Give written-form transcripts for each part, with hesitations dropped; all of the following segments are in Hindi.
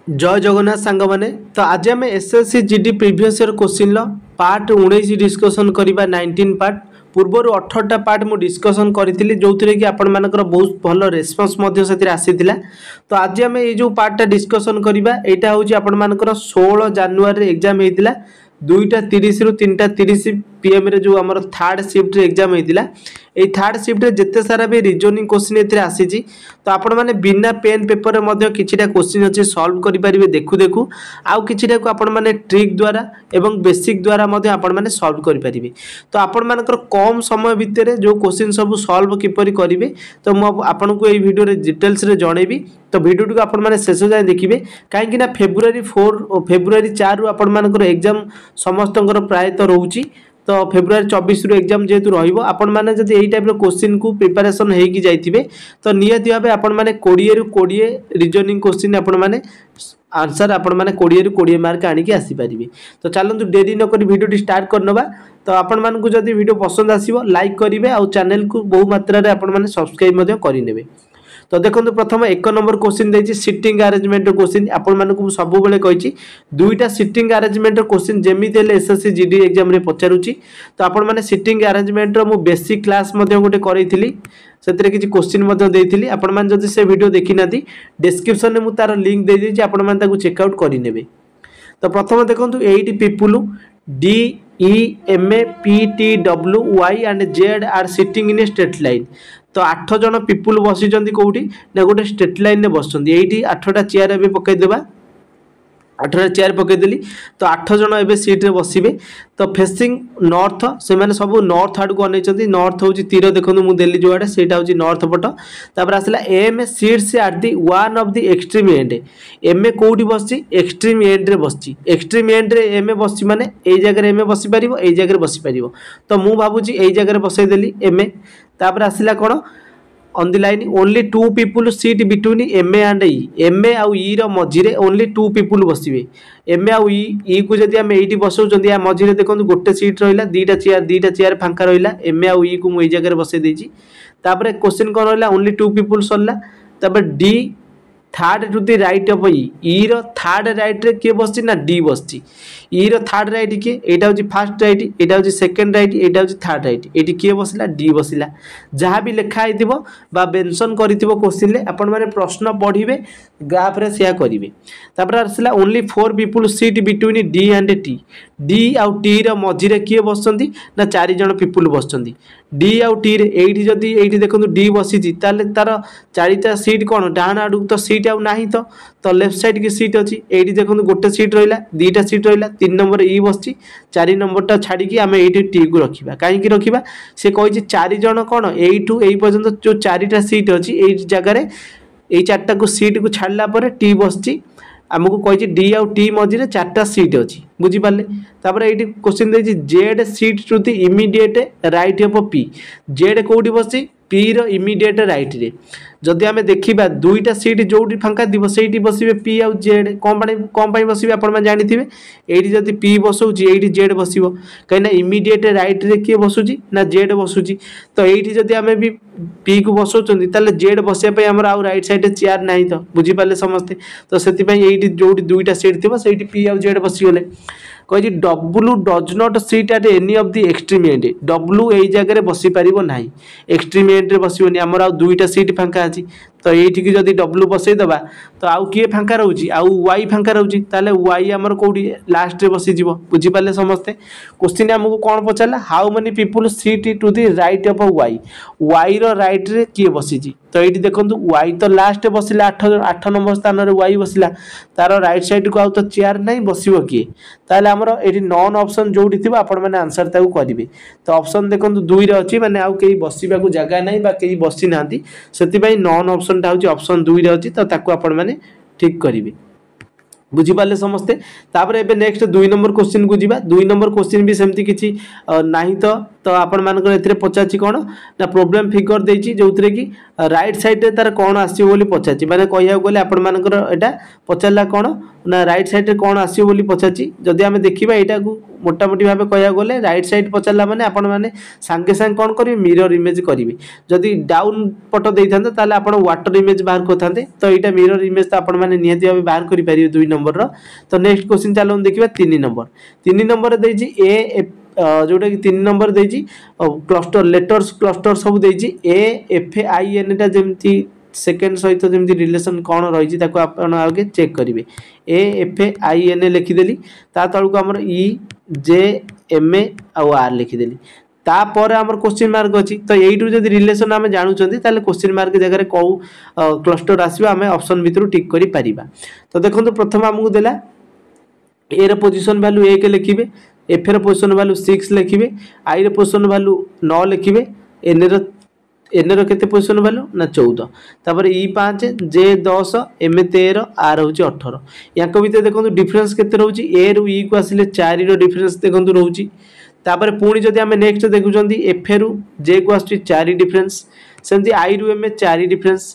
जय जगन्नाथ सांग माने तो आज आम SSC GD previous year question part 19 discussion करबा 19 पार्ट पूर्वर 18टा पार्ट मु डिस्कसन करी जो थी कि आपण मानकर बहुत भल रेस्पॉन्स आसीथिला। तो आज आम ये जो पार्टा डिस्कसन करबा एटा होची आपण मानकर 16 जनवरी एग्जाम हेतिला 2:30 रु 3:30 PM रे जो आमर थर्ड शिफ्ट एग्जाम होता ये थर्ड शिफ्ट जिते सारा भी रिजनिंग क्वेश्चन ये आसी तो आपण मैंने बिना पेन पेपर में किछिटा क्वेश्चन अच्छे सॉल्व करेंगे देखू देखू आउ किछिटा को आपण मैंने ट्रिक द्वारा एवं बेसिक द्वारा आपण मैंने सॉल्व करेंगे। तो आपण मानकर कम समय भितर जो क्वेश्चन सब सॉल्व किपरि करेंगे तो मुझे आपन को ये वीडियो डिटेल्स रे जनइबी। तो वीडियो टी आपण मैंने शेष जाए देखिए कहीं फेब्रुआरी 4 और फेब्रुआरी 4 रु आपण मानकर एग्जाम समस्त प्रायतः रोची। तो फेब्रुआरी 24 रु एग्जाम जेहेतु रहिबो आपण माने जदि एई टाइप रो क्वेश्चन को प्रिपरेशन हेकी जाइथिबे तो नियति भाबे आपण माने 20 रु 20 रीजनिंग क्वेश्चन आपण माने आंसर आपण माने 20 रु 20 मार्क आनी के आसी परिबे। तो चलंतु देरी न करी वीडियो टी स्टार्ट करनबा। तो आपण मान को जदि वीडियो पसंद आसीबो लाइक करिवे और चैनल को बहु मात्रा रे आपण माने सब्सक्राइब मध्य करि नेबे। तो देखो प्रथम 1 नंबर क्वेश्चन देछि सिटिंग अरेंजमेंट क्वेश्चन आपण मानकु सब बेले कहिछि दुईटा सिटिंग अरेंजमेंट क्वेश्चन जेमिति हेले एसएससी जीडी एग्जाम रे पचारुछि। तो आपण माने सिटिंग अरेंजमेंट रो मु बेसिक क्लास मध्ये गोटे करैथिली सेतरे किछि क्वेश्चन मध्ये देइथिली आपण मान जदि से वीडियो देखि नाथि डिस्क्रिप्शन में मु तार लिंक दे देछि आपण मान ताकु चेक आउट करि नेबे। तो प्रथम देखंतु 8 people D E M A P T W Y and Z are sitting in a straight line. तो 8 जन पीपुल बसी कौटी ना गोटे स्ट्रेट लाइन बस ये 8टा चेयर एवं पकईदेवा 8टा चेयर पकईदेली। तो 8 जन एवं सीट्रे बसवे। तो फेसिंग नॉर्थ से माने सब नॉर्थ आड़ को अनेचंती नॉर्थ होची तीर देखो मुझे देली जो आड़े सेटा होची नॉर्थ पट। तापर आसला M A seats at the one of the extreme end M A कोठी बसची एक्सट्रीम एंड रे बसची एक्सट्रीम एंड रे एम ए बसची माने एई जगह एम ए बसी परिबो एई जगह बसी परिबो। तो मु भाबुची एई जगह बसई देली एम ए। तापर आसला कोन on the line only 2 people sit between M A and E M A आउ ई रो मझिरे ओनली 2 पीपुल बसिबे। एम ए आउ ई को जदि आम एठी बसौचंदी या मझिरे देखंतु गोटे सीट रहिला दीटा चेयर फांका रहिला एम ए आउ ई को मु एई जगह बसै देछि। तापर क्वेश्चन कोन रहिला ओनली 2 पीपुल सरला। तापर D third to the right of E रो थर्ड राइट रे के बसछि ना डी बसछि। ई रो थर्ड राइट के एटा होछि फर्स्ट राइट एटा होछि सेकंड राइट एटा होछि थर्ड राइट एटी के बसिला डी बसिला। जहाँ भी लिखा आइथिबो बा मेंशन करिथिबो क्वेश्चन ले आपण माने प्रश्न पढिबे ग्राफ रे शेयर करिवे। तापर आसला only 4 people sit between D and T D आउ टी रो मझिरे के बसचंदी ना 4 जन पीपुल बसचंदी डी आउ टी रे एठी जदी एठी देखंतु डी बसिछि ताले तार 4टा सीट कोन डाहाण आडू तो सीट आउ नाही तो लेफ्ट साइड की सीट अच्छी एठी देखंतु गोटे सीट रहिला 2टा सीट रहिला 3 नंबर ई बसछि 4 नंबर छाड़ी की आम एठी टी को रखिबा कहीं रखिबा से कहि 4 जन कोन एठू एई पर्यंत जो 4टा सीट अच्छी एई जगह रे एई 4टा को सीट को छाड़ला पर टी बसछि आमको कहि डी आउ टी मझिरे 4टा सीट अच्छी बुझी पाले। तापर एठी क्वेश्चन देछि Z sit to the immediate right of P Z कोठी बसछि पी रो इमीडिएट राइट रे जदि आमे देखिबा 2टा सीट जोटी फांका दिबो सेठी बसिबे पी आउ जेड कम पाई बसिबे आपण माने जानिथिबे एठी जदि पी बसौची एठी जेड बसिबो कहिना इमीडिएट राइट रे के बसुची ना जेड बसुची। तो एठी जदि आमे भी पी को बसौचंदी ताले जेड बसिया पई हमर आउ राइट साइड चेयर नाही तो बुझी पाले समस्ते। तो सेति पई एठी जोटी 2टा सीट थिबो सेठी पी आउ जेड बसि गले कहि W does not sit at any of the extreme end W एई जगह रे बसी परिबो नाही एक्सट्रीम एंड रे बसिबोनी हमर आउ 2टा सीट फांका अछि। तो एठी की जदि डब्ल्यू बसई दबा तो आउ किए फांका रहउची आउ वाई फांका रहउची ताले वाई हमर कोडी लास्ट रे बसी जिवो बुझी पाले समस्ते। क्वेश्चन हमको कोन पचाला how many people sit to the right of Y Y row right रे किए बसीची। तो एठी देखंतु वाई तो लास्ट बसिला 8 नंबर स्थान रे वाई बसिला तार राइट साइड को आउ तो चेयर नाही बसिबो किए ताले हमर एठी नॉन ऑप्शन जोडी थिबो आपण माने आंसर ताकू करिवे। तो ऑप्शन देखंतु 2 रे अछि माने आउ केही बसिबा को जगह नाही बा केही बसि नांती सेति पई नॉन ऑप्शन टा होची ऑप्शन 2 रे अछि तो ताकू आपण माने ठीक करिवे बुझी पाले समस्ते। तापर एबे नेक्स्ट 2 नंबर क्वेश्चन को जिबा 2 नंबर क्वेश्चन भी सेमती किछि नाही तो तो आपण मानकर एथिरे पचाची कोन ना प्रोब्लेम फिगर देछि जोथरे कि राइट साइड रे तार कोन आसीबो बोली पचाची माने कहिया गले आपण मानकर एटा पचारला कोन ना राइट साइड रे कोन आसीबो बोली पचाची जदि आमे देखिबा एटा को मोटा मोटी भाबे कहिया गले राइट साइड पचारला माने आपण माने संगे संग कोन करिवे मिरर इमेज करिवे जदि डाउन पट देइथांते ताले आपण वाटर इमेज बाहर करथांते तो एटा मिरर इमेज तो आपण माने नियति भाबे बाहर करि परिवे 2 नंबर रो तो नेक्स्ट क्वेश्चन चलो देखिबा 3 नंबर देछि ए जोटा कि 3 नंबर देछि क्लस्टर लेटर्स क्लस्टर सब देछि ए एफ आई एन टा जेमती सेकंड सहित जेमती रिलेशन कोन रहिछि ताको आपण आगे चेक करिवे ए एफ आई एन लिखि देली ता तळु को हमर ई जे एम ए आ आर लिखि देली तापर आमर क्वेश्चन मार्क अच्छी तो यू जब रिलेसन आम जानूँ ताले क्वेश्चन मार्क जगह कौ क्लस्टर आसो आम ऑप्शन भितर टिक करि परिबा तो देखो प्रथम आमको देला ए रो पोजीशन वैल्यू 1 लिखिबे एफ रो पोजीशन वैल्यू 6 लिखिबे आई रो पोजीशन वैल्यू 9 लिखिबे एन रो केते पोजीशन वैल्यू ना 14 तापर ई 5 जे 10 एम 13 आर होची 18 याको भितर देखो डिफरेंस केते रहउची ए रो ई को आसिले 4 रो डिफरेंस देखो रहउची तापर पुणी जदि आम नेक्स्ट देखुं एफ रु जे को आस 4 डिफरेंस सेमती आई रु एम 4 डिफरेंस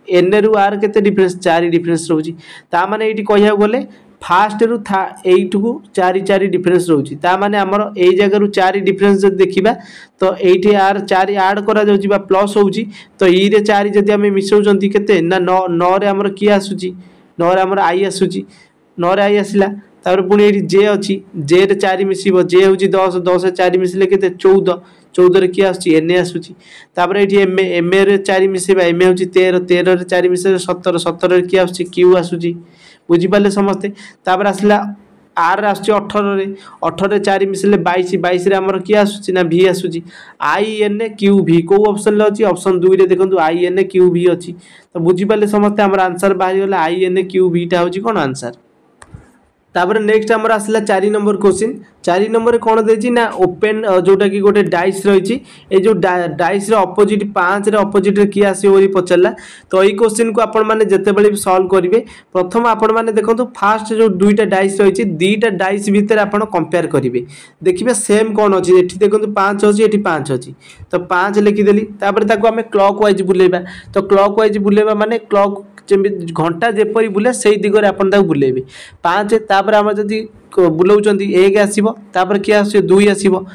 एन रु आर केते डिफरेंस 4 डिफरेंस रहउची ता माने एठी कहिया गले फास्ट रु एट को 4 डिफरेंस रोची ता माने हमर एई जगह रु 4 डिफरेंस जब देखिबा तो एठी आर 4 ऐड करा जाउची बा प्लस होउची तो ई रे 4 जदि हम मिसौचंती केते ना 9 रे हमर की आसुची 9 रे हमर आई आसुची 9 रे आई आसिला तापर पुणी एठी जे अछि जे रे 4 मिसिबो जे होउची 10 10 रे 4 मिसिले केते 14 14 रे की आसुची एन आसुची तापर एठी एम रे 4 मिसिबा एम होउची 13 13 रे 4 मिसिले 17 17 रे की आसुची क्यू आसुची बुझी पाले समस्ते तापर आसला आर आसुची 18 रे 18 रे 4 मिसिले 22 22 रे हमर की आसुची ना भी आसुची आई एन क्यू भी को ऑप्शन ले अछि ऑप्शन 2 रे देखंतु आई एन क्यू भी अछि तो बुझी पाले समस्ते हमर आंसर बाहरी होला आई एन क्यू भी टा होची कोन आंसर तापर नेक्स्ट हमर आसला 4 नंबर क्वेश्चन 4 नंबर कौन देछि ना ओपन जोटा कि गोटे डाइस रही ए जो डाइस रे ऑपोजिट 5 रे ऑपोजिट रे की आसी ओरी पचला तो ई क्वेश्चन को आपण माने जते बेले सॉल्व करिवे प्रथम आपण माने देखंतु फास्ट जो दुईटा डाइस रही दुईटा डाइस भीतर आपण कंपेयर करिवे देखिबे सेम कौन अछि एठी देखंतु 5 अछि एठी 5 अछि तो 5 लिखि देली तापर ताको हमें क्लॉक वाइज बुलेबा तो क्लॉक वाइज बुलेबा माने क्लॉक घंटा जेपरी बुले से दिगरे आपण ताको बुलेबे 5 तापर हम जदी बुलाउचंती 1 आसीबो तापर कि आसी 2 आसीबो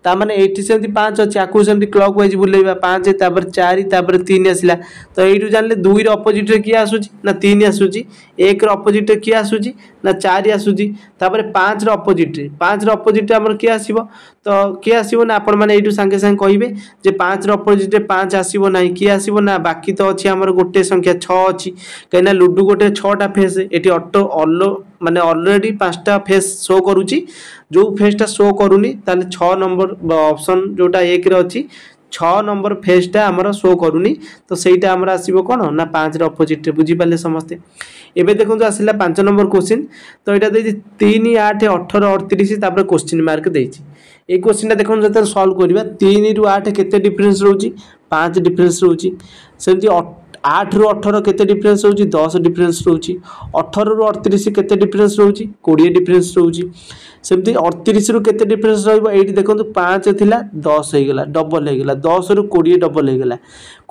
ता माने एठी सेमती 5 अछि आकु सेमती क्लॉक वाइज बुलेबा 5 तापर 4 तापर 3 आसिला तो एठु जानले 2 रे ऑपोजिट रे कि आसुची ना 3 आसुची 1 रे ऑपोजिट रे कि आसुची ना 4 आसुची तापर 5 रे ऑपोजिट रे हमर कि आसीबो तो कि आसीबो ना आपण माने एठु संगे संग कहिबे जे 5 रे ऑपोजिट रे 5 आसीबो नाही कि आसीबो ना बाकी तो अछि हमर गोटे संख्या 6 अछि कहिना लुडू गोटे 6 टा फेस एठी ऑटो ऑलो माने ऑलरेडी 5 टा फेस शो करूची जो फेसटा शो करूनी ताले 6 नंबर ऑप्शन जोटा 1 रे अछि 6 नंबर फेसटा हमर शो करूनी तो सेटा हमर आसीबो कोन ना 5 रे ऑपोजिट रे बुझी पाले समस्ते एबे देखंतु आसिला 5 नंबर क्वेश्चन तो एटा देछि 3 8 18 38 तापर क्वेश्चन मार्क देछि ए क्वेश्चनटा देखंतु जते सॉल्व करबा 3 रु 8 केते डिफरेंस रहउची 5 डिफरेंस रहउची सेमती 8 रु 18 केते डिफरेंस रहउची 10 डिफरेंस रहउची 18 रु 38 केते डिफरेंस रहउची 20 डिफरेंस रहउची सेमती 38 रु केते डिफरेंस रहइबो एठी देखंतु 5 थिला 10 हे गेला डबल हे गेला 10 रु 20 डबल हे गेला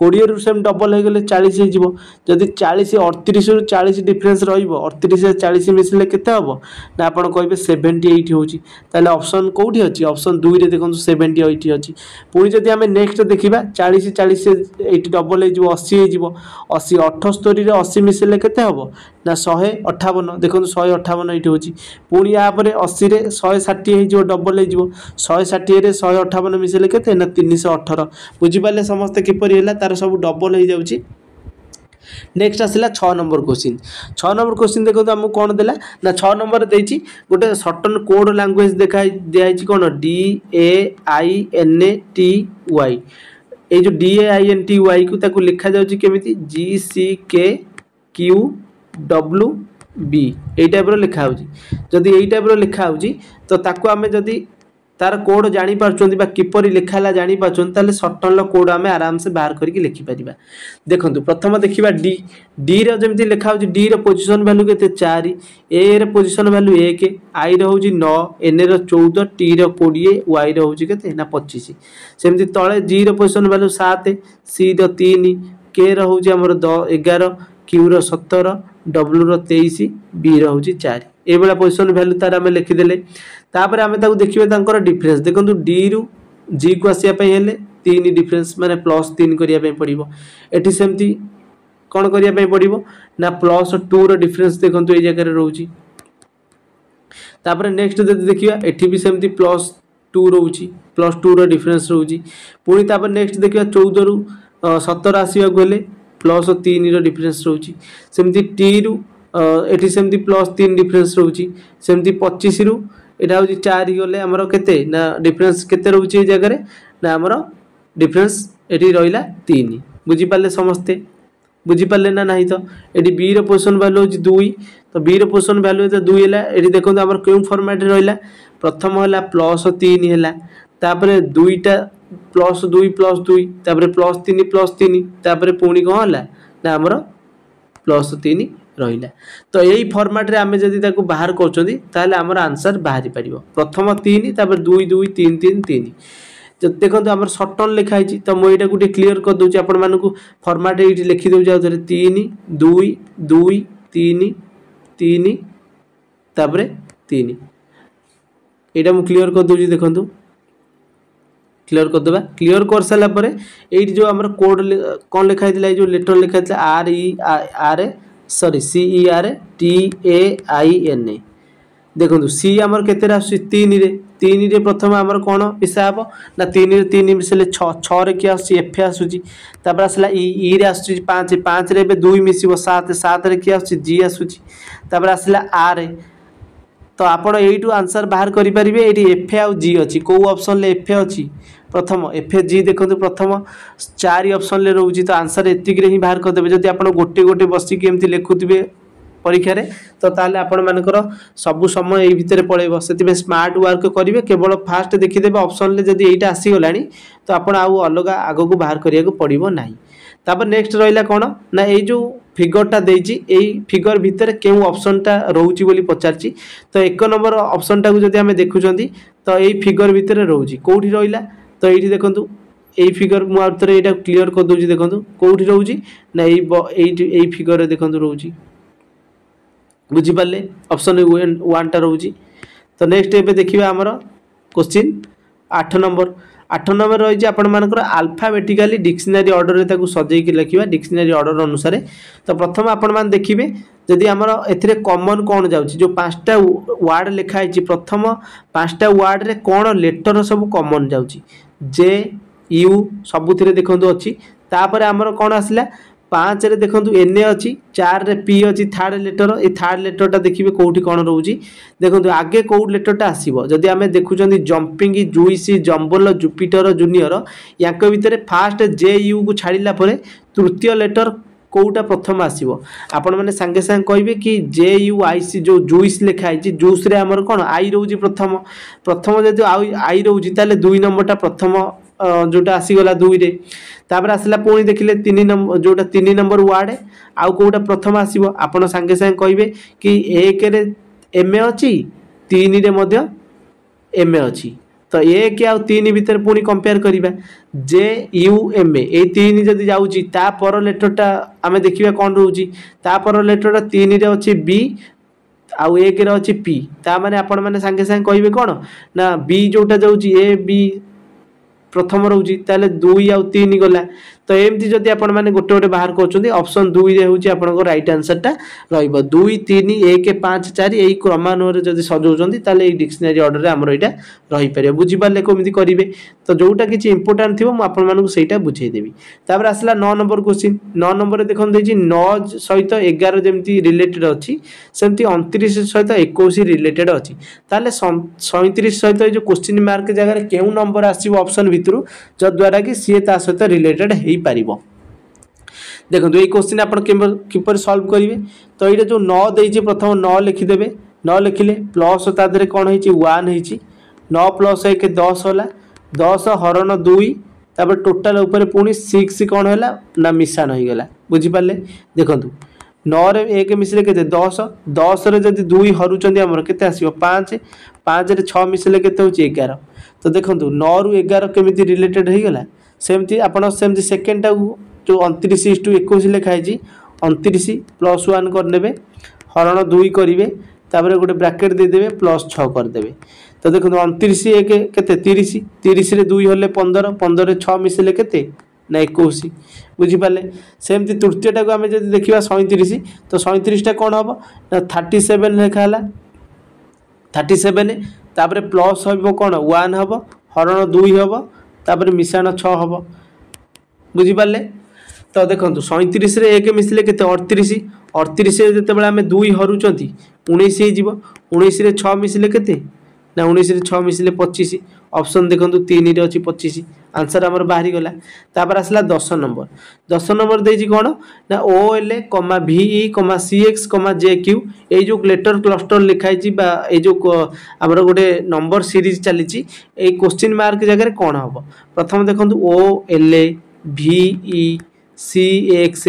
20 रु सेम डबल हे गेले 40 हे जिवो जदी 40 38 रु 40 डिफरेंस रहइबो 38 से 40 मिसले केते हबो ना आपण कहबे 78 होची ताले ऑप्शन कोठी अछि ऑप्शन 2 रे देखंतु 78 अछि पुनी जदी हमें नेक्स्ट देखिबा 40 40 से 80 डबल हे जिवो 80 हे जिवो 80 78 रे 80 मिसले केते हबो ना 158 देखंतु 158 एठी होची पुनी या परे 80 रे 160 हे जो डबल हे जो 160 रे 158 मिसले केते ना 318 बुझी पाले समस्त किपरि हैला तार सब डबल हे जाउची नेक्स्ट आसिला 6 नंबर क्वेश्चन देखो तो हमको कौन देला ना 6 नंबर देछि गोटे सर्टन कोड लैंग्वेज देखा दियाछि कोन D A I N T Y ए जो D A I N T Y को ताको लिखा जाउछि केमिति G C K Q W B A type रो लिखा होउछि जदी ए टाइप रो लिखा होउछि तो ताको हमें जदी तार कोड जानी पार्छन्ती बा किपरि लिखाला जानी पार्छन्ती ताले शॉर्टकट कोड आमे आराम से बाहर करके लिखि परिबा। देखंतु प्रथम देखिबा डी डी रो जेमति लिखा होची डी रो पोजीशन वैल्यू केते 4, ए रो पोजीशन वैल्यू 1, आई रो होची 9, एन रो 14, टी रो 20, वाई रो होची केते ना 25। सेमति तळे जी रो पोजीशन वैल्यू 7, सी रो 3, के रो होची हमर 11, क्यू रो 17, डब्ल्यू रो 23, बी रो होची 4। ए बेला पोजीशन वैल्यू तार आमे लिखि देले। तापर आमे ताकू देखिबे तांकर डिफरेंस। देखंतु डी रू जी को आसिया पई हेले 3 डिफरेंस माने +3 करिया पई पड़िबो। एठी सेमति कौन करिया पई पड़िबो ना +2 रो डिफरेंस देखंतु ए जगह रे रहउची। तापर नेक्स्ट जदि देखिबा एठी भी सेमति +2 रहउची, +2 रो डिफरेंस रहउची। पुनी तापर नेक्स्ट देखिबा 14 रू 17 आसीबा गले +3 रो डिफरेंस रहउची। सेमति टी रू एठी सेमति +3 डिफरेंस रहउची। सेमति 25 रू एटा होची 4 गले हमरो केते ना डिफरेंस केते रहउची ए जगह रे ना हमरो डिफरेंस एठी रहिला 3। बुझी पाले समस्ते? बुझी पाले ना नहीं? तो एठी बी रो पोजीशन वैल्यू होची 2, तो बी रो पोजीशन वैल्यू तो 2 हैला। एठी देखंतु हमर केउ फॉर्मेट रे रहिला प्रथम हैला +3 हैला, तापरे दुईटा +2 तापरे +3 तापरे पुणी कोन हैला ना हमर +3 रहिला। तो यही फॉर्मेट रे आमे जदी ताको बाहर करचोंदी ताले हमर आंसर बाहरी परिबो। प्रथम 3 तापर 2 2 3 3 3। जब देखंतु हमर शॉर्ट टर्न लिखा हिची तो मो एटा गुटे क्लियर कर दोची आपण मानकु फॉर्मेट एठी लिखि दोची आ 3 2 2 3 3 तापरे 3। एटा मु क्लियर कर दोची। देखंतु क्लियर कर देबा। क्लियर कर साला परे एठी जो हमर कोड कोन लिखा हितला जो लेटर लिखा हितला C E R T A I N ए। देखो सी आमर केते आसुची 3 रे 3 रे प्रथम आमर कोन हिसाब ना 3 रे 3 मिसले 6 6 रे के आसुची एफ आसुची। तापर आसला ई रे आसुची 5 5 रे बे 2 मिसिबो 7 7 रे के आसुची जी आसुची। तापर आसला आर। तो आपण एइटू आंसर बाहर करि परिबे। एठी एफ आ जी अछि। को ऑप्शन ले एफ अछि प्रथम एफ जी देखो प्रथम 4 ऑप्शन ले रहउची। तो आंसर एतिक रे ही बाहर कर देबे। जदि आपण गोटे गोटे बसी के एमति लेखुथिबे परीक्षा रे तो ताले आपण मानकर सब समय एई भितरे पळेबो। सेतिबे स्मार्ट वर्क करिवे। केवल फास्ट देखि देबे ऑप्शन ले जदि एइटा आसी गलानी तो आपण आउ अलगा आगो को बाहर करिया को पड़िबो नाही। तापर नेक्स्ट रहिला कोन ना एई जो फिगरटा देइची एई फिगर भितरे केउ ऑप्शनटा रहउची बोली पचारची। तो 1 नंबर ऑप्शनटा को जदि हमें देखुचंती तो एई फिगर भितरे रहउची कोठी रहिला। तो एठी देखंतु एई फिगर मु आउतरे एटा क्लियर कर दोची। देखंतु कोठी रहउची ना एई फिगर रे देखंतु रहउची। बुझी पाले ऑप्शन 1 टा रहउची। तो नेक्स्ट एबे देखिबा हमर क्वेश्चन 8 नंबर रही आपण मानकर अल्फाबेटिकली डिक्शनरी ऑर्डर रे ताकू सजै के लिखिबा डिक्शनरी ऑर्डर अनुसार। तो प्रथम आपण मान देखिबे जदि हमर एथिरे कॉमन कोन जाउची जो 5टा वर्ड लिखा हिची प्रथम 5टा वर्ड रे कोन लेटर सब कॉमन जाउची जे यू सबुथिरे देखंतु अछि। तापर हमर कोन आसला 5 रे देखंतु एन अछि 4 रे पी अछि थर्ड लेटर। ए थर्ड लेटरटा देखिबे कोठी कोन रहउची। देखंतु आगे को लेटरटा आसीबो जदि हमें देखुचंदी जंपिंग जुइसी जंबल जुपिटर जूनियर याक भितरे फास्ट जे यू को छाड़िला परे तृतीय लेटर कोउटा प्रथम आसीबो। आपण माने संगे संग कहबे कि जे यू आई सी जो जुइस लिखा है जुस रे हमर कोन आई रहउची प्रथम जदि आई रहउची ताले 2 नंबरटा प्रथम जोटा आसी गला 2 रे। तापर आसला पुणी देखिले 3 नंबर जोटा 3 नंबर वार्ड आउ कोउटा प्रथम आसीबो। आपण संगे संग कहबे कि 1 रे एम ए अछि 3 रे मध्य एम ए अछि। तो 1 आउ 3 भीतर पुणी कंपेयर करिबा जे यू एम ए 3 जदि जाउची ता पर लेटरटा आमे देखिबा कोन रहउची। ता पर लेटरटा 3 रे अछि बी आउ 1 रे अछि पी। ता माने आपण माने संगे संग कहबे कोन ना बी जोटा जाउची ए बी प्रथम रहउची ताले 2 आउ 3 गला। तो एमती जदि आपण माने गोटे गोटे बाहर करचोंदी ऑप्शन 2 रे होची आपनको राइट आंसर टा रहइबो। 2 3 1 5 4 एई क्रमानुसार जदि सजौचोंदी ताले एई डिक्शनरी ऑर्डर रे हमर एटा रहि परिबो। बुझि पाले कोमिति करिवे तो जोटा किछि इंपोर्टेंट थिबो म आपण मानकु सेटा बुझाई देबी। तापर आसला 9 नंबर क्वेश्चन। 9 नंबर रे देखन देछि 9 सहित 11 जेमति रिलेटेड अछि सेमति 29 सहित 21 रिलेटेड अछि। ताले 37 सहित जो क्वेश्चन मार्क जगह रे केउ नंबर आसीबो ऑप्शन भितरु ज द्वारा कि सी ता सहित रिलेटेड हेई पारिबो। देखो ये क्वेश्चन आप किपर सॉल्व करेंगे। तो ये जो 9 देइछि प्रथम 9 लिखिदेवे। 9 लिखिले प्लस तादरे कौन होइछि 1 होइछि 9 + 1 10 होला 10 हरण 2 तापर टोटाल ऊपर पुणी 6 कौन है ना मिशाण हो गला बुझीपारे देखूँ 9 रे 1 मिसले के 10 10 रे जदि 2 हरुचंदी हमर केते आसीबो 5 5 रे 6 मिसले केते होची 11 तो देखूँ 9 रु 11 केमिति रिलेटेड हो गला सेमती आपण सेमती सेकेंड टा जो 29:21 लिखाई 29 + 1 करदेवे हरण 2 करेंगे तापर गोटे ब्राकेट देदेवे +6 करदेवे तो देखो 29 1 केते 30 30 रे 2 होले 15 15 रे 6 मिसले केते ना 21 बुझीपारे सेमती तृतीयटा को आम जब देखा 37 तो 37टा कौन हम ना 37 लिखाला 37 तापर प्लस हम कौन 1 हम हरण 2 हम तापर मिशाण 6 हम बुझीपारे तो देखो 37 रे 1 मिसले के 38 38 जिते आम 2 हरुँच 19 हो 19 रे 6 मिसले के ना 19 रे 6 मिसले 25 ऑप्शन देखो 3 रे अच्छी 25 आंसर आमर बाहरी गला तापर आसला 10 नंबर देजी कौन ना OLA VE CX JQ ये जो लेटर क्लस्टर लिखाई जो आमर गोटे नंबर सीरीज चली क्वेश्चन मार्क जगह कौन हम प्रथम देखो OLA VE CX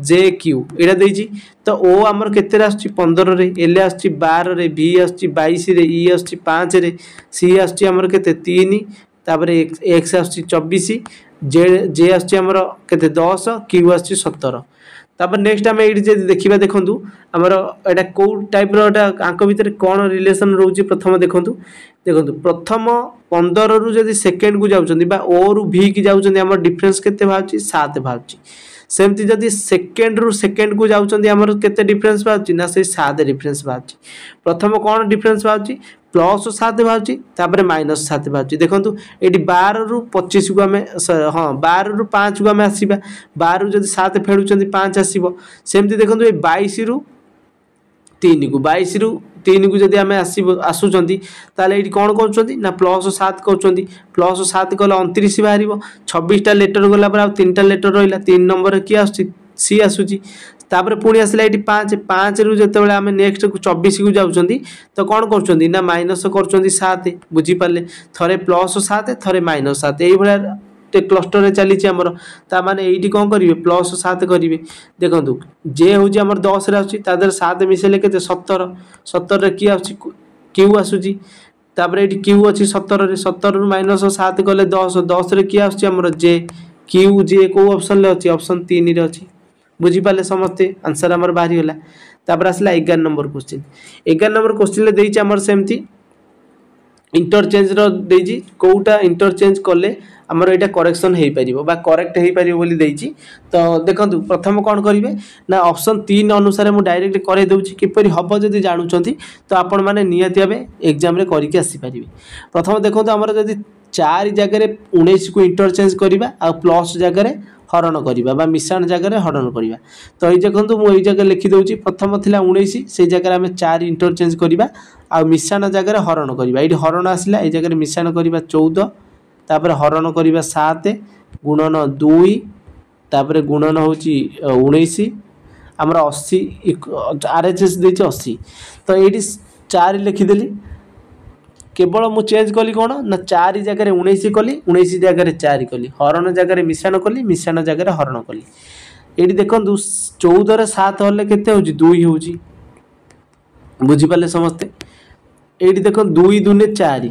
JQ यहाँ देजी तो ओ आमर केते आसछि 15 रे एल आसछि 12 रे V आसछि 22 रे E आसछि 5 रे C आसछि आमर केते 3 तापर X आसछि 24 जे आसछि आमर केते 10 Q आसछि 17 तापर नेक्स्ट आम ये देखा देखूँ आमर एटा कौ टाइप आंक भितर कौन रिलेसन रोचे प्रथम देखूँ प्रथम 15 रु जदि सेकेंड को जाऊँच ओ रु V की जाऊँच आम डिफरेन्स केते बाहर 7 बाहर सेमती जदि सेकेंड रु सेकेंड को जाऊँच आमर केते डिफरेन्स बाहर ना से 7 डिफरेन्स बाहर प्रथम कौन डिफरेन्स बाहर +7 बाहर तापर -7 बाहर देखूँ ये 12 रु 25 को आम हाँ 12 रु 5 को आम आसवा 12 रु जब 7 फेड़ुं 5 आसो सेमती देखो ये 22 रु 3 को 22 रु 3 को जब आम आसुँच ताले ये कौन कर ना +7 कर +7 कले 29 बाहर 26टा लेटर गला पर 3टा लेटर रहा 3 नंबर किए आस सी आसूँ तापर पुणी आसला ये 5 5 रु जो आम नेक्स्ट 24 को जाऊँच तो कौन कर ना माइनस कर 7 बुझीपारे थे +7 थे -7 ये क्लस्टर रे चली आमर ताने ये कौन करेंगे +7 करेंगे देखो जे हूँ आम 10 रे आसर 7 मिसेले के 17 17 रे किए आस क्यू आसूँ तापर ये क्यू अच्छी 17 रे 17 रु -7 कले 10 10 रे किए आसर जे क्यू जे कौ ऑप्शन अच्छी ऑप्शन 3 रे अच्छी बुझीपारे समस्ते आंसर आमर बाहरी गला तापर आसला 11 नंबर क्वेश्चन 11 नंबर क्वेश्चन देइछि आमर सेमती इंटरचेंज रो देइछि कोउटा इंटरचेंज कले आमर एटा करेक्शन हो पारिबो बा करेक्ट हो पारिबो बोली देइछि तो देखंतु प्रथम कौन करेंगे ना ऑप्शन 3 अनुसार मु डायरेक्ट करे दउछि किपरि हबो जदि जानुचंती तो आपण माने नियति भाबे एग्जाम रे करिके आसी पारिबे प्रथम देखंतु आमर जदि 4 जगह 19 को इंटरचेंज करिबा आ प्लस जगह हरण करिबा बा मिश्रण जगह हरण करिबा तो ये देखंतु मु एई जगह लिखि दउछि प्रथम थिला 19 से जगह आमे 4 इंटरचेंज करिबा आ मिश्रण जगह हरण करिबा एई हरण आसिला एई जगह मिश्रण करिबा 14 तापर हरण करिबा 7 गुणन 2 तापर गुणन होची 19 हमर 80 RHS देछि 80 तो एटी 4 लिखिदेली केवल मु चेंज कली कौन ना 4 जगह 19 कली 19 जगह 4 कली हरण जगह मिश्रण कली मिश्रण जगह हरण कली ये देखो 14 रे 7 हेल्ले केते होची 2 होची बुझीपारे समस्ते ये देखो 2 दूने 4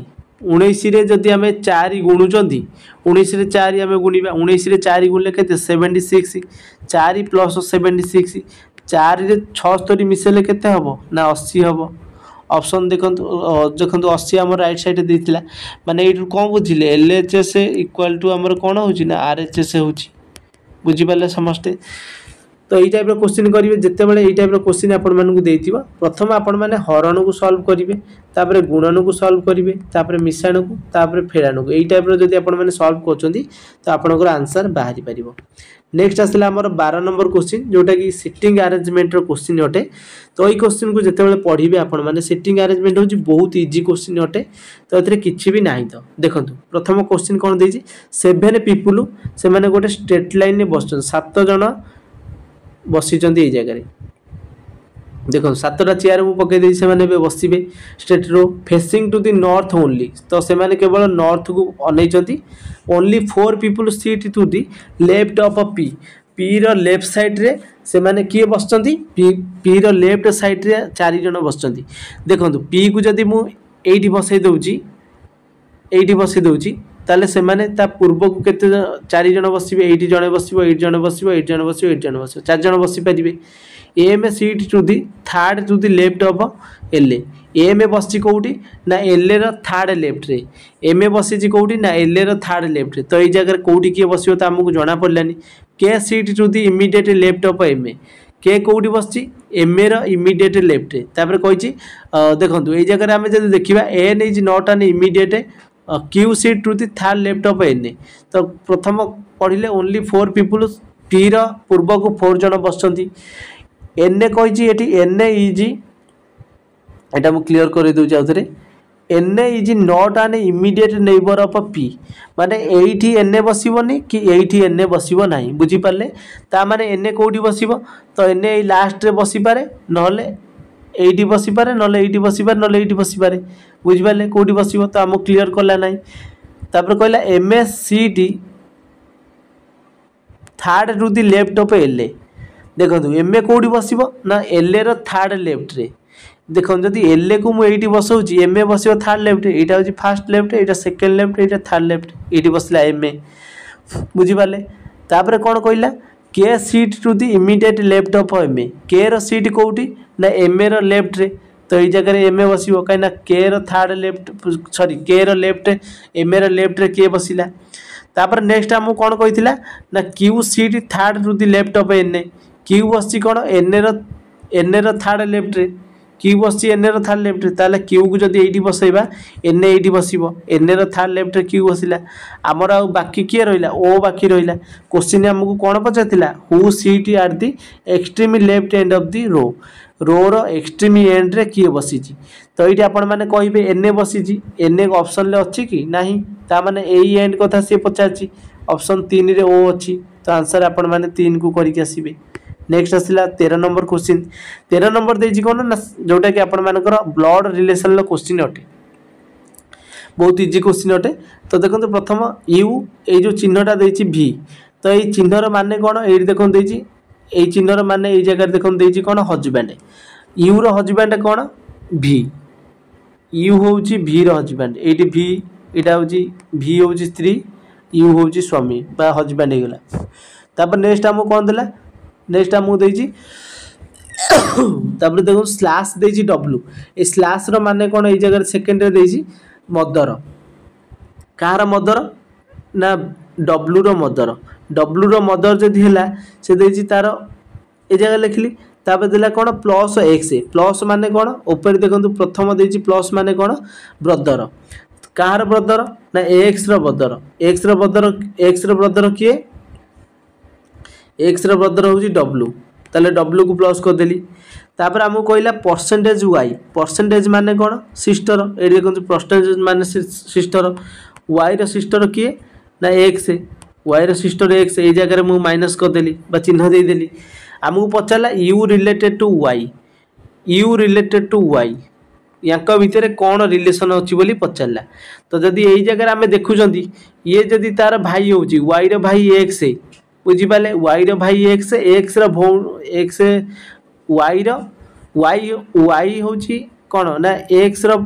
19 रे जदि आम 4 गुणुचंती 19 रे 4 आम गुणिबा 19 रे 4 गुणले केते 76 4 + 76 4 रे 76 मिसेले केते हबो ना 80 हबो ऑप्शन देखो 80 आम राइट साइड देइतिला माने ये कौन बुझिले LHS इक्वल टू आमर कौन होची ना RHS होची बुझीपारे समस्ते तो यही टाइप क्वेश्चन करेंगे जिते बड़े यही टाइप क्वेश्चन आपको देथिबा प्रथम आपण मैंने हरण को सॉल्व करेंगे तापर गुणन को सॉल्व करेंगे तापर मिश्रण को तापर फेराण को यही टाइप जब आप सॉल्व कर तो आपंकर आंसर बाहरी पारिबो नेक्स्ट आसला आमर 12 नंबर क्वेश्चन जोटा कि सिटिंग अरेंजमेंट क्वेश्चन अटे तो ये क्वेश्चन को जिते पढ़े आपण मैंने सिटिंग अरेंजमेंट हूँ बहुत इजी क्वेश्चन अटे तो ये किसी भी ना तो देखो प्रथम क्वेश्चन कौन देछि 7 पीपुल से मैंने गोटे स्ट्रेट लाइन में बस 7 जन बसी ये जगह देखो 7टा चेयर मु पकई से बसवे straight row facing to the north only तो से केवल नॉर्थ को अनेइचंती only 4 people sit to the left of P P row left side रे से माने किए बसचंती पी रो लेफ्ट साइड रे 4 जन बसचंती देखो पी को जदि मु एठी बसई दउची ताले से माने ता पूर्व को केते 4 जन बसिबे एठी जने बसिबो एठी जने बसिबो एठी जने बसिबो एठी जने बसिबो 4 जन बसि परिबे M sit to the third to the left of L M बसी कौटी ना एल रो थर्ड लेफ्ट रे एम बसी कौटी ना एल रो थर्ड लेफ्ट रे तो ये जगह कौटी किए बसिबो तो हमको जना पड़लानी के seat to the immediate left of M के कौटी बसची एम रो इमीडिएट लेफ्ट रे तापर कहिची देखंतु ए जगह आमे जदि देखिबा N is not an immediate Q sit to the third left of N तो प्रथम पढ़िले ओनली 4 पीपल पी रो पूर्व को 4 जन बसचंती एन कही एन इज एटा मु क्लियर कर दूँ आउे N is not an immediate neighbour of P माने एठी एन बसबनी कि एठी एन बसब ना बुझीपारे ता माने एन कौटी बसब तो एन लास्ट रे बसीपारे नहले एठी बसीपारे नहले एठी बसीपारे नहले एठी बसीपारे बुझीपारे कौटी बसब तो आमको क्लियर कला ना तापर कहला M S C D third to the left of L देखो एम ए कौटी बसब ना एल रो थर्ड लेफ्ट रे देखो जदि एल को मुझे बसाऊँ एम ए बस थर्ड लेफ्ट यहाँ हूँ फास्ट लेफ्ट यहाँ सेकेंड लेफ्ट यहाँ थर्ड लेफ्ट ये बसला एम ए बुझीपारे तापर कौन कहला के seat to the immediate left of M A के रो सीट कौटी ना एम ए रो लेफ्ट रे तो ये जगह एम ए बस कहीं के रो थर्ड लेफ्ट सॉरी के रो लेफ्ट एम ए रो लेफ्ट रे के बसला तापर नेक्स्ट आमको कौन कही ना Q seat third to the left of N A Q बस कौन एन रो थर्ड लेफ्ट रे क्यू बस एन रो थर्ड लेफ्ट रे ताले क्यू को जदि एठी बसैबा एन एठी बसिबो एन रो थर्ड लेफ्ट रे क्यू बसिला हमर आ बाकी किए रहिला ओ बाकी रहिला क्वेश्चन हमको कौन पचारथिला who sit at the extreme left end of the row row extreme end रे किए बसीची तो ये आपण मैंने कहे एन बसीची एन ऑप्शन ले अच्छी कि नहीं ता माने एई एंड कथा से पचारची ऑप्शन 3 रे ओ अच्छी तो आंसर आपण मैंने 3 को करके आसीबे नेक्स्ट आसला 13 नंबर क्वेश्चन 13 नंबर देजी कौन ना जोटा कि आपण मानकर ब्लड रिलेशन लो क्वेश्चन अटे बहुत इजी क्वेश्चन अटे तो देखो प्रथम यू ये जो चिन्हटा देछि भी तो ये चिन्हर माने कौन ये देखो देछि ये चिन्हर माने ये जगह देखो देछि कौन हजबैंड यू रो हजबैंड कौन भी यू होउची भी रो हजबैंड एटी भी एटा होउची भी होउची स्त्री यू होउची स्वामी बा हजबैंड हे गला तापर नेक्स्ट हमको कौन देला नेक्स्ट आमको देछि तापर देखो स्लैश देछि डब्ल्यू ए स्लैश रो माने कोन ए जगह सेकंड रे देछि मदर कार मदर ना डब्ल्यू रो मदर जदि हैला से देछि तार ए जगह लिखली तापर देला कोन प्लस एक्स प्लस माने कोन ऊपर देखंतु प्रथम देछि प्लस माने कोन ब्रदर कार ब्रदर ना एक्स रो ब्रदर किए एक्स रो ब्रदर होची डब्ल्यू ताले डब्ल्यू को प्लस कर देली तापर हमको कहला परसेंटेज माने कौन सिस्टर ये देखो परसेंटेज माने सिस्टर वाई रो सिस्टर किए ना एक्स वाई रो सिस्टर एक्स ये जगह मुझे माइनस कर देली बा चिन्ह दे देली हमको पचारा यू रिलेटेड टू वाई यांक भितर कौन रिलेशन अच्छी बोली पचारा तो जदि यही जगह आम देखुं ये जदि तार भाई होची वाई रो भाई एक्स बुझीपारे वाई रो भाई एक्स रो भौ एक्स वाई रो वाई होची कौन ना एक्स रो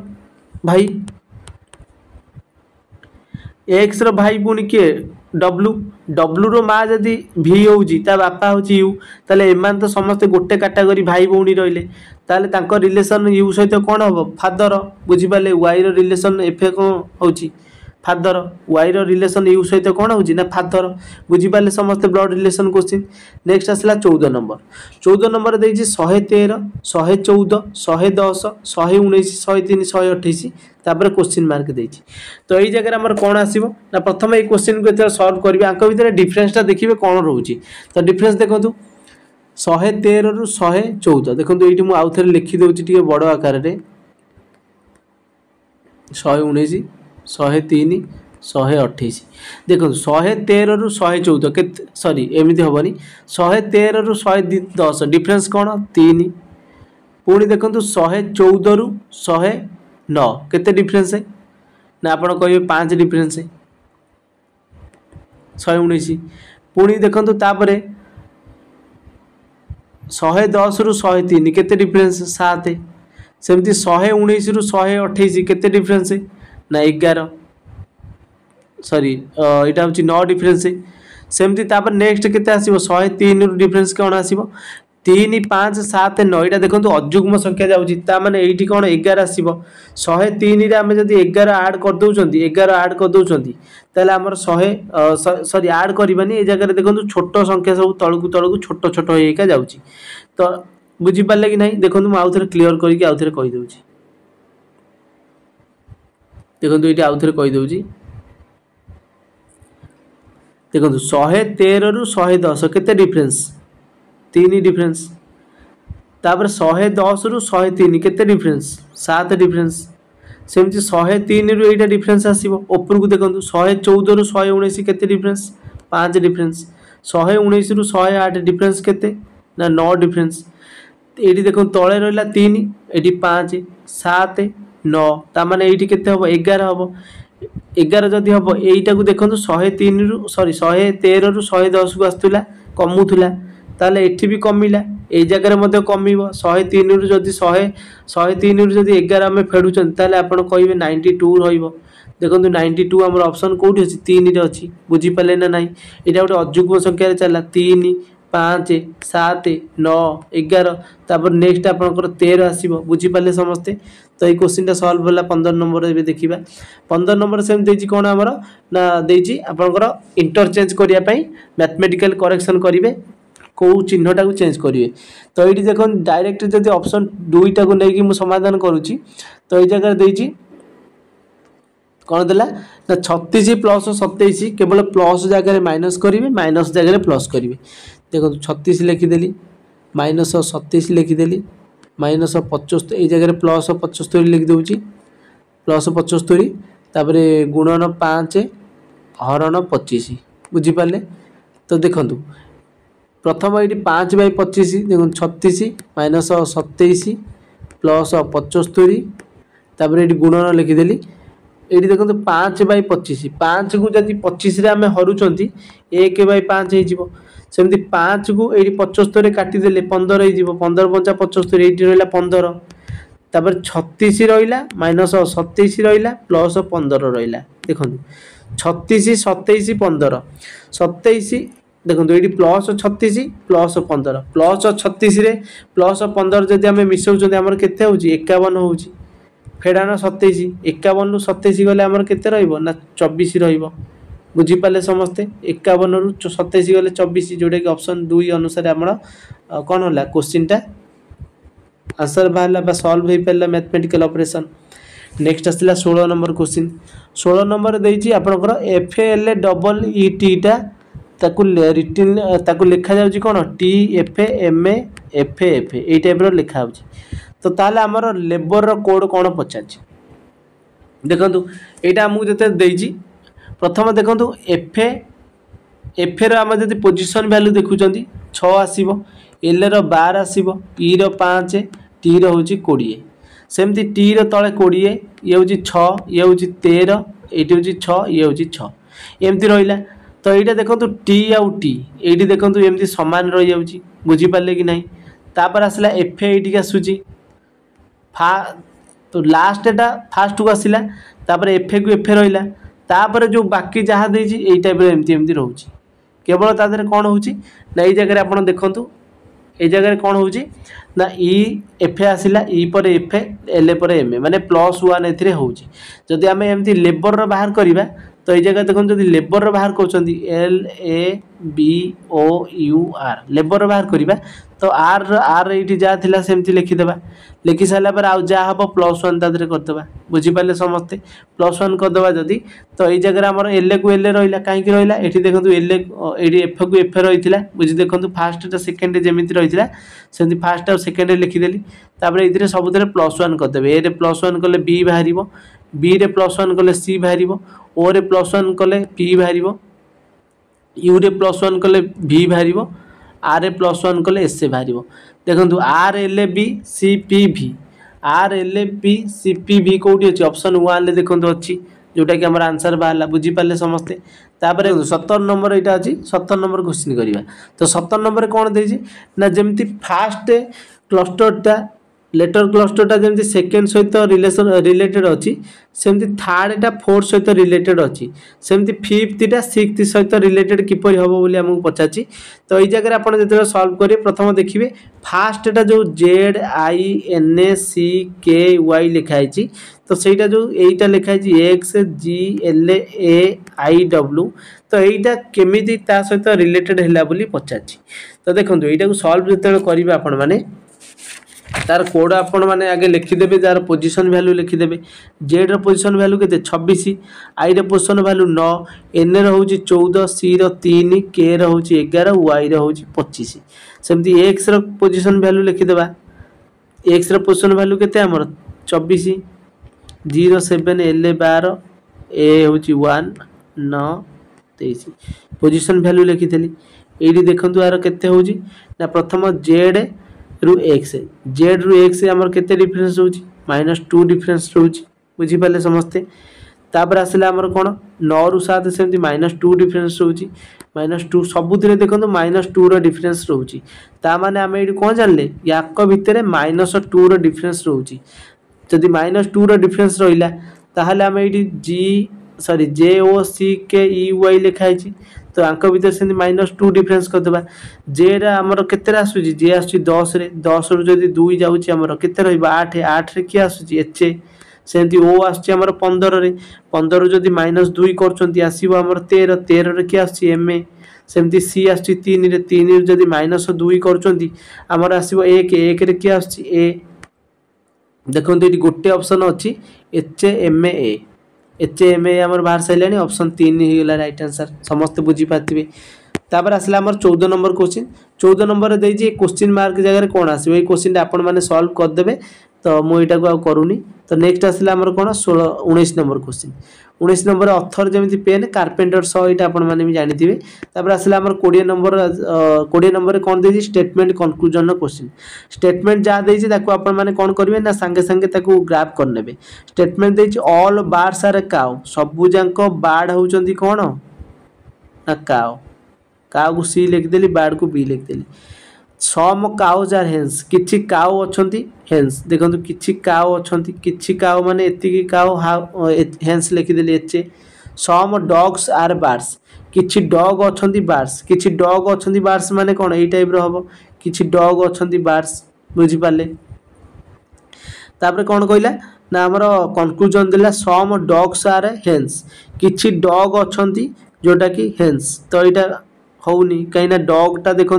भाई पुणी किए डब्ल्यू रो माँ जदि भी होची ता बापा होची यू ताले एमान तो समस्ते गोटे कैटेगरी भाई भौणी रहिले ताले तांको रिलेशन यू सहित कौन हम फादर बुझीपारे वाई रो रिलेशन एफे कौन होची फादर वाई रो रिलेशन यू सहित कौन होची ना फादर बुझीपारे समस्ते ब्लड रिलेशन क्वेश्चन नेक्स्ट आसला 14 नंबर देछि 113 114 110 119 103 128 तापर क्वेश्चन मार्क देछि तो यही जगह हमर कौन आसीबो ना प्रथम ए क्वेश्चन को एते सॉल्व करबे आंक भितर डिफरेंसटा देखिबे कौन रहउची तो डिफरेंस देखंतु 113 रु 114 देखंतु एठी मु आउथरे लिखि दउची टिके बड़ आकार रे 119 103 128 देखो 113 रु 114 के सॉरी एमती हेनी 113 रु 110 डिफरेंस कौन 3 पुणी देखो 114 रु 109 केते डिफरेंस है ना आप कहे 5 डिफरेंस है 119 पुणी देखो तापर 110 रु 103 केते डिफरेंस 7 सेमती 119 रु 128 केते डिफरेंस है ना 11 सॉरी यहाँ हूँ 9 डिफरेंस सेमती तापर नेक्स्ट केते आसीबो 103 रु डिफरेंस कौन आसीबो 3 5 7 9 यहाँ देखो अजुग्म संख्या जाऊँगी ताने ये कौन 11 आसो 103 आम जब 11 आड कर दौरान 11 आड कर दौरान तेल आमर 100 सॉरी आड करवानी ये जगह देखो छोट संख्या सब तलकू तलकू छोट छोट होगा जाऊँगी तो बुझीपारे कि नहीं देखो मुझे आउ थे क्लीयर करके आउ थे कहीदे देखो ये आउ थे कहीदे देखो 113 रु 110 केते डिफरेंस 3 डिफरेंस तापर 110 रु 103 केते डिफरेंस 7 डिफरेंस सेमती 103 रु एटा डिफरेंस आसीबो ऊपर को देखो 114 रु 119 केते डिफरेंस 5 डिफरेंस 119 रु 108 डिफरेंस केते ना 9 डिफरेंस ये देखो तले रहा 3 ये 5 7 9 ताने ये केते हम 11 हम 11 जदि हम यहीटा को देखो 103 रु सॉरी 113 रु 110 को आसला कमुला ताले एठी भी कमिला ए जगह मध्य कमिब 103 रु जदि 103 रु जदि 11 आम फेड़ुन ताले आपण कहे 92 रहिबो देखो 92 आम ऑप्शन कौटी अच्छी 3 रे अच्छी बुझीपारे ना ना यहाँ गोटे अजुग्म संख्यार चला 3 5 7 9 11 तापर नेक्स्ट आपंकर 13 आसो बुझीपारे समस्ते तो ये क्वेश्चन सल्व होला 15 नंबर ए देखा 15 नंबर सेम कौन आमर ना देजी आपंकर इंटरचेंज करने मैथमेटिकल करेक्शन करेंगे कौ चिन्हटा को चेंज करेंगे तो ये देख डायरेक्ट जब ऑप्शन 2टा को लेकिन मुझे समाधान करुच्ची तो ये जगह देजी कौन देला ना 36 प्लस 27 केवल प्लस जगह माइनस करेंगे माइनस जगह प्लस करेंगे देखो 36 लिखिदेली माइनस 27 लिखिदेली माइनस 75 ये जगह प्लस 75 लिखिदे प्लस 75 तापर गुणन 5 हरण 25 बुझीपारे तो देखो प्रथम ये 5/25 देखो 36 माइनस 27 प्लस 75 तापर ये गुणन लिखिदेली ये देखो 5/25 5 को जब 25 आम हरूँच 1/5 हो सेमती 5 को ये 75 काटिदेले 15 हो 15 5 75 ये रहा 15 तापर 36 रहा माइनस 27 रहा प्लस 15 रहा देखो 36 27 15 27 देखो ये प्लस 36 प्लस 15 प्लस 36 प्लस 15 जब आम मिसाऊँ आमर के 51 हो फेड़ान 27 51 रु 27 गले आमर केते रहिबो ना 24 रहिबो बुझीपारे समस्ते 51 रु 27 गले 24 जोटा कि ऑप्शन 2 अनुसार आमर कौन होला क्वेश्चन टा आंसर बाहर सॉल्व हो पारा मैथमेटिकल ऑपरेशन नेक्स्ट आसला 16 नंबर क्वेश्चन 16 नंबर देइछि आपनकर एफएल डबल ईटी टा ताकू रिटन ताकू लिखा जाउछि कोन T F M F F A type रो लिखा होछि तो ताले आमर लेबर रो कोड कौन पचार देखो यहाँ आमको जो देजी प्रथम देखो एफ आम जब पोजिशन भैल्यू देखुं 6 आसो एल रो 12 आसो ई रो 5 टी रो हूँ 20 सेमती टी रो तले 20 ये हूँ 6 ये हूँ 13 ये हूँ 6 ये हूँ 6 एमती रहा तो यहाँ देखो टी आउ टी ये देखो एमती सामान रही जाऊँगी बुझीपारे कि नहीं तापर आसला एफ ये आसूँ तो लास्ट एटा फास्ट को आसला तापर एफ को एफ रहा तापर जो बाकी जहाँ देजी यही टाइप एमती एमती रोचे केवल तादेह कौन हो ना ये जगह आप देखूँ ये जगह कौन हो ना ई एफ आसला ई पर एफ एल पर एम माने +1 ए जदि आम एमती लेबर बाहर करवा तो ये जगह देखो जब लेबर बाहर कर LABOUR लेबर बाहर करवा तो आर ये जहाँ थी सेमती लिखिदेवा लिखि सारा पर आउ जहाँ हम +1 तादेह करदे बुझीपारे समस्ते +1 करदे जदि तो ये जगह आम एल को एल रहा कहीं रहा ये देखो एल ये एफ को एफ रही है बुझी देखो फास्ट सेकेंड जमी रही है सेमती फास्ट आउ सेकेंड लिखिदेली तापर ये सबुथ +1 करदे ए +1 कले बी बाहर बी रे +1 कले सी बाहर ओ रे +1 कले पी बाहर यू रे +1 कले भी बाहर आर ए प्लस वन कले एस ए बाहर देखो R L A B C P भी R L A B C P भी कौटी अच्छी ऑप्शन वन देखो अच्छी जोटा कि आम आंसर बाहर बुझीपारे समस्ते तापर 17 नंबर यहाँ अच्छी 17 नंबर क्वेश्चन करवा तो 17 नंबर कौन देती ना जमती फास्ट क्लस्टरटा लेटर क्लस्टरटा जमी सेकेंड सहित रिलेटेड अच्छी सेमती थर्डटा फोर्थ सहित रिलेटेड अच्छी सेमती फिफ्थटा सिक्स सहित रिलेटेड किपर हम बोली आमको पचार तो ये जगह आप जो सल्व करेंगे प्रथम देखिए फास्टा जो ZINACKY लिखाई तो सहीटा जो यहीटा लिखाई XGLAIW तो यहीटा केमी ता सहित रिलेटेड है बोली पचार तो देखो यहाँ को सल्व जो करेंगे आपण मैंने तार कोड आपण मैंने आगे लिखिदेवे तार पोजिशन वैल्यू लिखिदेवे जेड रो पोजिशन वैल्यू के 26 आई रो पोजिशन वैल्यू 9 एन रोच 14 सी रो 3 के रोच 11 वाई रोच 25 सेमती एक्स रो पोजिशन वैल्यू लिखिदेवा एक्स रो पोजिशन वैल्यू के 24 07 एल 12 ए हूँ 1 9 23 पोजिशन वैल्यू लिखी ये देखो यार केते हूँ ना प्रथम जेड रु एक्स जेड रु एक्स आमर केते डिफरेंस रोच -2 डिफरेंस रोच बुझीपारे समस्ते तापर आसला आमर कौन 9 रु 7 सेमती -2 डिफरेंस रोच -2 सबुति देखो -2 रो डिफरेंस रोच ताने आम ये कौन जानले याक भितर -2 रो डिफरेंस रोच जदि -2 रो डिफरेंस रहा ताहले आम ये JOCKEY लिखाई तो आंक भीतर से -2 डिफरेंस करदे जेड आमर के आसूँ जे आसूँ 10 रे 10 रु जदि 2 जाऊँगी आमर के 8 8 रे किए आसूँ एच सेमती ओ आसमर 15 रे 15 रु जदि -2 कर आसो आमर 13 13 रे किए आसूँ एम ए सेमती सी आसूँ 3 रे 3 रु जदि -2 कर आमर आसो 1 1 रे किए आसूँ ए देखो ये गोटे ऑप्शन अच्छी HMA HMA आमर बाहर सारे ऑप्शन 3 होगा राइट आंसर समस्त बुझीपारे तापर आसला आमर 14 नंबर क्वेश्चन 14 नंबर देजी क्वेश्चन मार्क जगह कौन आसो ये क्वेश्चन आपण मैंने सॉल्व करदे तो मुझे करूनी तो नेक्स्ट आसला आमर कौन 19 नंबर क्वेश्चन 19 नंबर अथर जमी पेन कार्पेंटर सह यहाँ आपण मैंने भी जानी तापर आसला आमर 20 नंबर कौन देजी स्टेटमेंट कनक्लूजन क्वेश्चन स्टेटमेंट जहाँ देजी आपण मैंने कौन करेंगे ना सांगे सांगे ग्राफ करने स्टेटमेंट देजी ऑल बार्स आर काउ सबुजाक बार्ड होउचंदी कौन ना काउ काउ को सी लिखिदेली बार्ड को बी लिखिदेली सम काउज आर हेन्स किछि काउ अछंती हेन्स देखो किछि काउ अछंती किछि काउ माने एतिकी काउ हेन्स लिखिदेली एचे सम डॉग्स आर बार्स किछि डॉग अछंती बार्स किछि डॉग अछंती बार्स माने कोन एई टाइप रो हबो किछि डॉग अछंती बार्स बुझी पाले तापर कोन कहला ना हमर कंक्लूजन देला सम डॉग्स आर हेन्स किछि डॉग अछंती जोटा कि हेन्स तो एटा होउनी कहीं डॉगटा देखो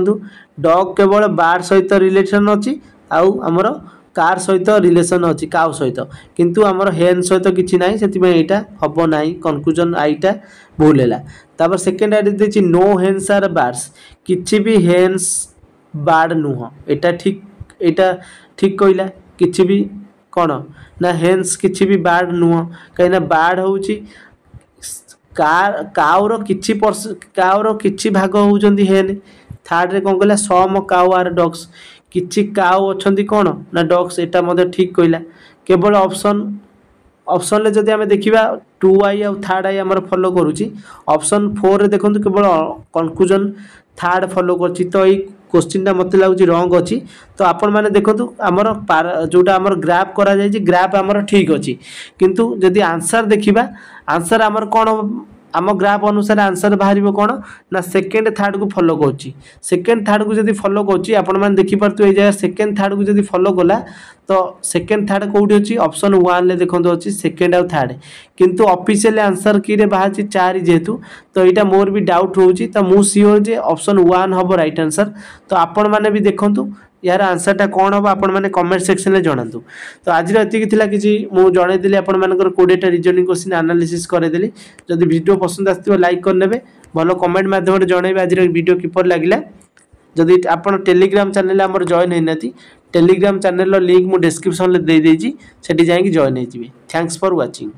डॉग केवल बार सहित रिलेशन अच्छी आउ आमर कार सहित रिलेशन अच्छी काउ सहित किंतु आमर हेन सहित किसी ना से हम ना कनक्लूजन आईटा भूल है तापर सेकेंड आईडी देखिए नो हेन्स आर बार्स किसी भी हेन्स बार्ड नुह एटा ठीक कहला किसी भी कौन ना हेन्स किसी भी बार्ड नुह कहीं बार्ड हूँ काउर किछि भाग होउचंदी हेन थर्ड रे कोन कहला सम काउ आर डॉग्स किछि काउ अछंती कोन ना डॉग्स एटा मते ठीक कहला केवल ऑप्शन ले जदि हमें देखिबा 2i और 3i हमर फॉलो करूची ऑप्शन 4 रे देखंतु केवल कंक्लूजन थर्ड फॉलो करची तो ई क्वेश्चन मत लगुच रंग अच्छी तो आपण मैंने देखो आमर जोटा आमर ग्राफ करा जाय ग्राफ आमर ठीक अच्छी किंतु जदि आंसर देखिबा आंसर आमर कौन आम ग्राफ अनुसार आंसर बाहर कौन ना सेकेंड थर्ड को फॉलो करुच्ची सेकेंड थर्ड को जब फॉलो करुच्ची आपण मैंने देखिपे ये सेकेंड थर्ड को जब फॉलो कला तो सेकेंड थर्ड कौटी अच्छी ऑप्शन 1 ले देखो अच्छी सेकेंड आउ थर्ड किंतु ऑफिशियल आंसर की रे बाहर 4 जेहेतु तो यहाँ मोर भी डाउट होची तो मु सियोर जे ऑप्शन 1 हम राइट आंसर तो आपण मैंने भी देखंतु यार आंसरटा कौन हम आपण मैंने कमेंट सेक्शन में जणातु तो आज एतिक कि मुझे जनईदेली आपण मानकर 20टा रिजनिंग क्वेश्चन एनालिसिस करदेली जदि वीडियो पसंद आसो लाइक करने भल कमेंट माध्यम जनइबे आज वीडियो किपर लगिला जदि आपण टेलीग्राम चैनल आमर जॉइन होना टेलीग्राम चैनल लिंक मुझे डिस्क्रिप्शन में दे देछि सेठी जाइए जॉइन हो। Thanks for watching.